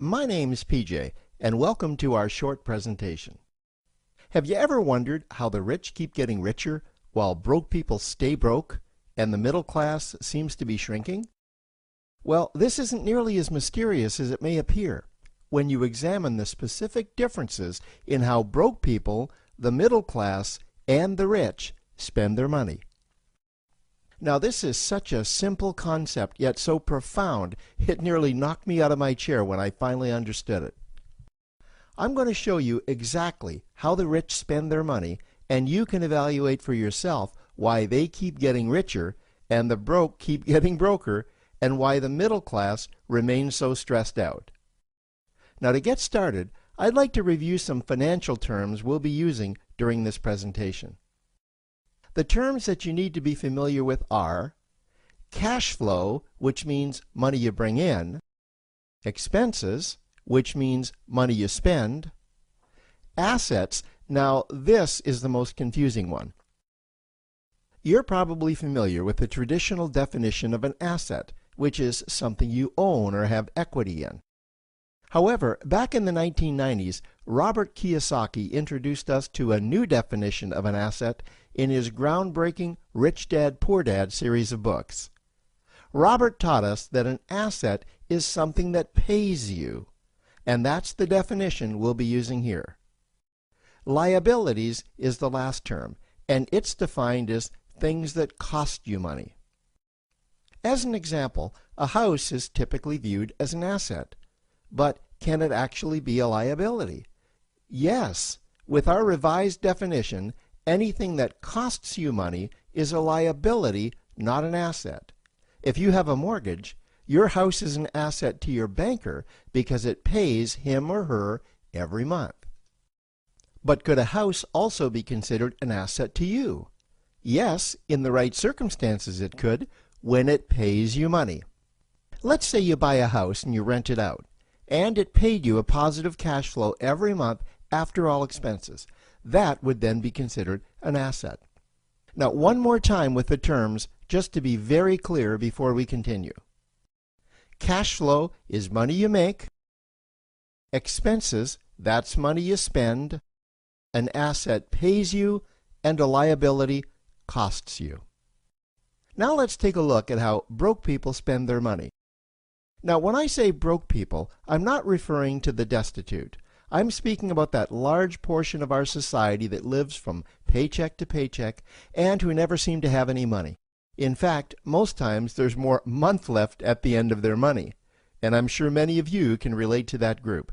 my name's PJ, and welcome to our short presentation. Have you ever wondered how the rich keep getting richer while broke people stay broke and the middle class seems to be shrinking? Well, this isn't nearly as mysterious as it may appear when you examine the specific differences in how broke people, the middle class, and the rich spend their money. Now, this is such a simple concept, yet so profound, it nearly knocked me out of my chair when I finally understood it. I'm going to show you exactly how the rich spend their money, and you can evaluate for yourself why they keep getting richer and the broke keep getting broker, and why the middle class remains so stressed out. Now, to get started, I'd like to review some financial terms we'll be using during this presentation. The terms that you need to be familiar with are cash flow, which means money you bring in, expenses, which means money you spend, assets. Now, this is the most confusing one. You're probably familiar with the traditional definition of an asset, which is something you own or have equity in. However, back in the 1990s, Robert Kiyosaki introduced us to a new definition of an asset in his groundbreaking Rich Dad, Poor Dad series of books. Robert taught us that an asset is something that pays you, and that's the definition we'll be using here. Liabilities is the last term, and it's defined as things that cost you money. As an example, a house is typically viewed as an asset, but can it actually be a liability? Yes, with our revised definition, anything that costs you money is a liability, not an asset. If you have a mortgage, your house is an asset to your banker because it pays him or her every month. But could a house also be considered an asset to you? Yes, in the right circumstances it could, when it pays you money. Let's say you buy a house and you rent it out, and it paid you a positive cash flow every month after all expenses. That would then be considered an asset. Now, one more time with the terms, just to be very clear before we continue. Cash flow is money you make. Expenses, that's money you spend. An asset pays you, and a liability costs you. Now let's take a look at how broke people spend their money. Now, when I say broke people, I'm not referring to the destitute. I'm speaking about that large portion of our society that lives from paycheck to paycheck and who never seem to have any money. In fact, most times there's more month left at the end of their money, and I'm sure many of you can relate to that group.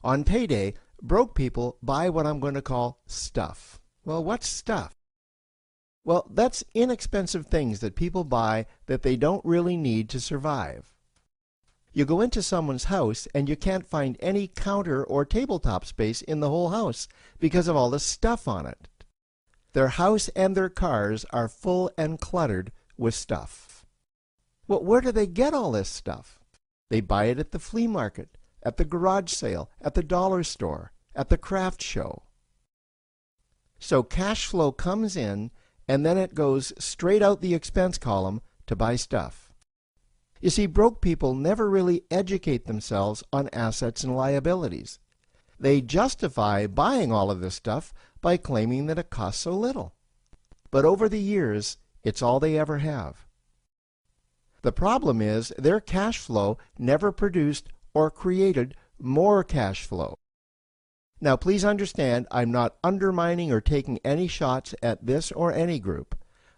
On payday, broke people buy what I'm going to call stuff. Well, what's stuff? Well, that's inexpensive things that people buy that they don't really need to survive. You go into someone's house and you can't find any counter or tabletop space in the whole house because of all the stuff on it. Their house and their cars are full and cluttered with stuff. Well, where do they get all this stuff? They buy it at the flea market, at the garage sale, at the dollar store, at the craft show. So cash flow comes in and then it goes straight out the expense column to buy stuff. You see, broke people never really educate themselves on assets and liabilities. They justify buying all of this stuff by claiming that it costs so little. But over the years, it's all they ever have. The problem is their cash flow never produced or created more cash flow. Now, please understand, I'm not undermining or taking any shots at this or any group.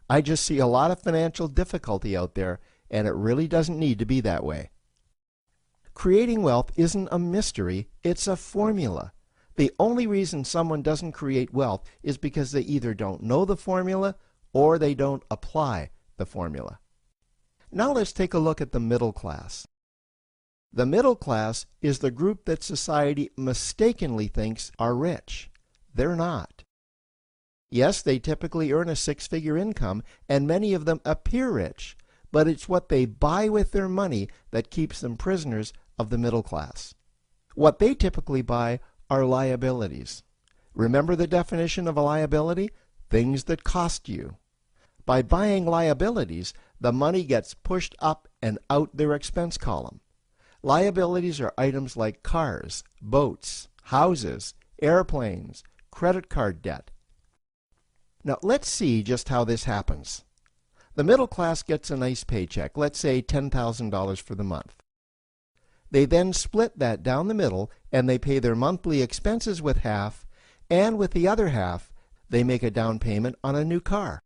I just see a lot of financial difficulty out there, and it really doesn't need to be that way. Creating wealth isn't a mystery, it's a formula. The only reason someone doesn't create wealth is because they either don't know the formula or they don't apply the formula. Now let's take a look at the middle class. The middle class is the group that society mistakenly thinks are rich. They're not. Yes, they typically earn a six-figure income, and many of them appear rich, but it's what they buy with their money that keeps them prisoners of the middle class. What they typically buy are liabilities. Remember the definition of a liability? Things that cost you. By buying liabilities, the money gets pushed up and out their expense column. Liabilities are items like cars, boats, houses, airplanes, credit card debt. Now let's see just how this happens. The middle class gets a nice paycheck, let's say $10,000 for the month. They then split that down the middle and they pay their monthly expenses with half, and with the other half, they make a down payment on a new car.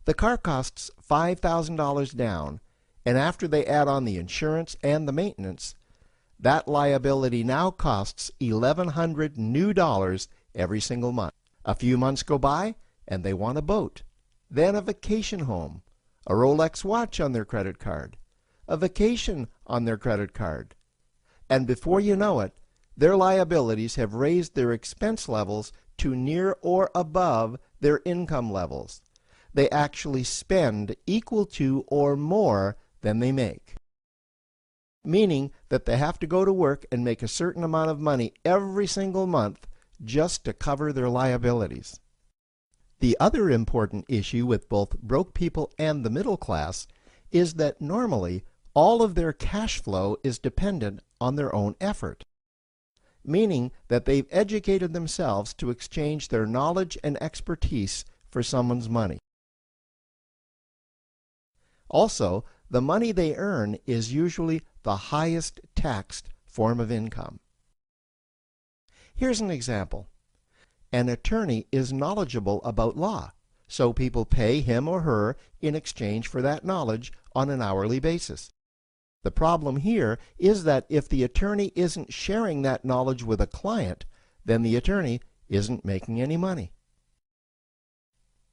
The car costs $5,000 down, and after they add on the insurance and the maintenance, that liability now costs $1,100 new dollars every single month. A few months go by, and they want a boat, then a vacation home, a Rolex watch on their credit card, a vacation on their credit card. And before you know it, their liabilities have raised their expense levels to near or above their income levels. They actually spend equal to or more than they make, meaning that they have to go to work and make a certain amount of money every single month just to cover their liabilities. The other important issue with both broke people and the middle class is that normally all of their cash flow is dependent on their own effort, meaning that they've educated themselves to exchange their knowledge and expertise for someone's money. Also, the money they earn is usually the highest taxed form of income. Here's an example. An attorney is knowledgeable about law, so people pay him or her in exchange for that knowledge on an hourly basis. The problem here is that if the attorney isn't sharing that knowledge with a client, then the attorney isn't making any money.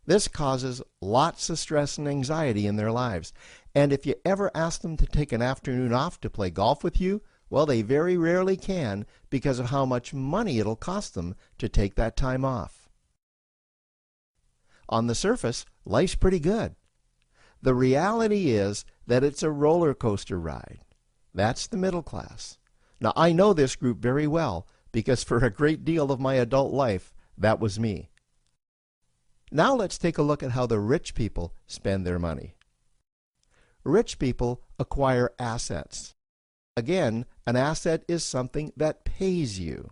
This causes lots of stress and anxiety in their lives, and if you ever ask them to take an afternoon off to play golf with you, well, they very rarely can because of how much money it'll cost them to take that time off. On the surface, life's pretty good. The reality is that it's a roller coaster ride. That's the middle class. Now, I know this group very well because for a great deal of my adult life, that was me. Now let's take a look at how the rich people spend their money. Rich people acquire assets. Again, an asset is something that pays you.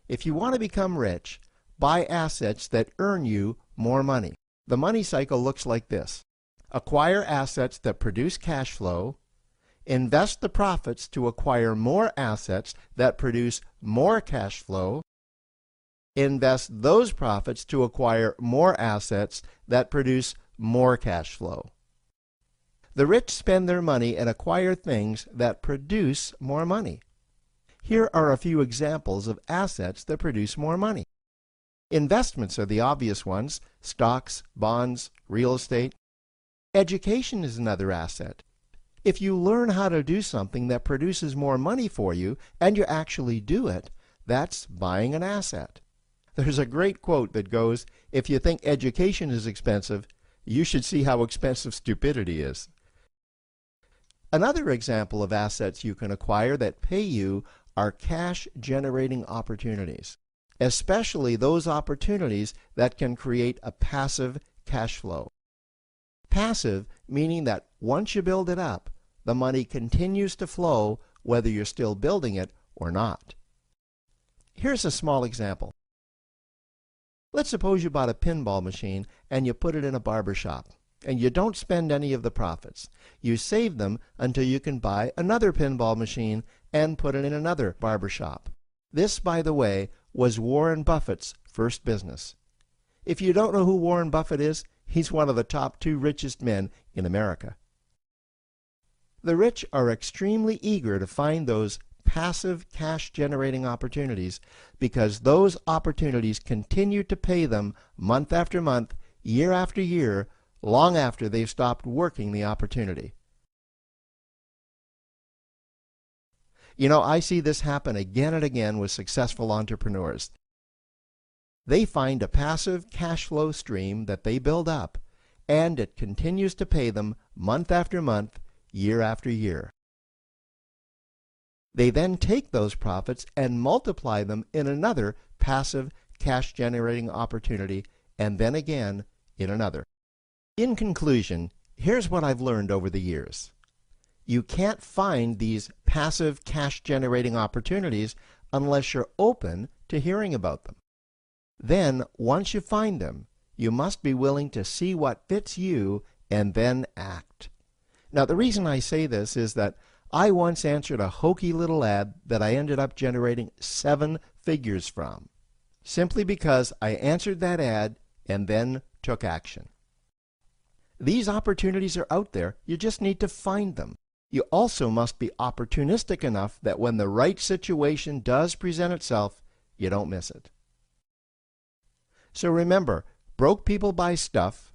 If you want to become rich, buy assets that earn you more money. The money cycle looks like this. Acquire assets that produce cash flow, invest the profits to acquire more assets that produce more cash flow, invest those profits to acquire more assets that produce more cash flow. The rich spend their money and acquire things that produce more money. Here are a few examples of assets that produce more money. Investments are the obvious ones: stocks, bonds, real estate. Education is another asset. If you learn how to do something that produces more money for you and you actually do it, that's buying an asset. There's a great quote that goes, "If you think education is expensive, you should see how expensive stupidity is." Another example of assets you can acquire that pay you are cash-generating opportunities, especially those opportunities that can create a passive cash flow. Passive meaning that once you build it up, the money continues to flow whether you're still building it or not. Here's a small example. Let's suppose you bought a pinball machine and you put it in a barber shop, and you don't spend any of the profits. You save them until you can buy another pinball machine and put it in another barber shop. This, by the way, was Warren Buffett's first business. If you don't know who Warren Buffett is, he's one of the top 2 richest men in America. The rich are extremely eager to find those passive cash-generating opportunities because those opportunities continue to pay them month after month, year after year, long after they've stopped working the opportunity. You know, I see this happen again and again with successful entrepreneurs. They find a passive cash flow stream that they build up, and it continues to pay them month after month, year after year. They then take those profits and multiply them in another passive cash-generating opportunity, and then again in another. In conclusion, here's what I've learned over the years. You can't find these passive cash generating opportunities unless you're open to hearing about them. Then, once you find them, you must be willing to see what fits you and then act. Now, the reason I say this is that I once answered a hokey little ad that I ended up generating 7 figures from, simply because I answered that ad and then took action. These opportunities are out there, you just need to find them. You also must be opportunistic enough that when the right situation does present itself, you don't miss it. So remember, broke people buy stuff,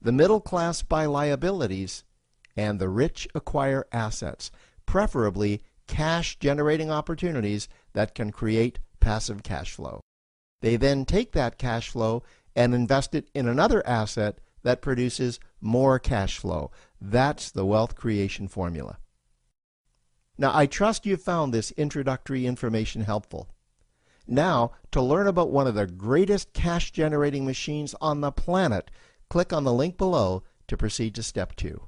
the middle class buy liabilities, and the rich acquire assets, preferably cash-generating opportunities that can create passive cash flow. They then take that cash flow and invest it in another asset that produces more cash flow. That's the wealth creation formula. Now, I trust you found this introductory information helpful. Now, to learn about one of the greatest cash-generating machines on the planet, click on the link below to proceed to step 2.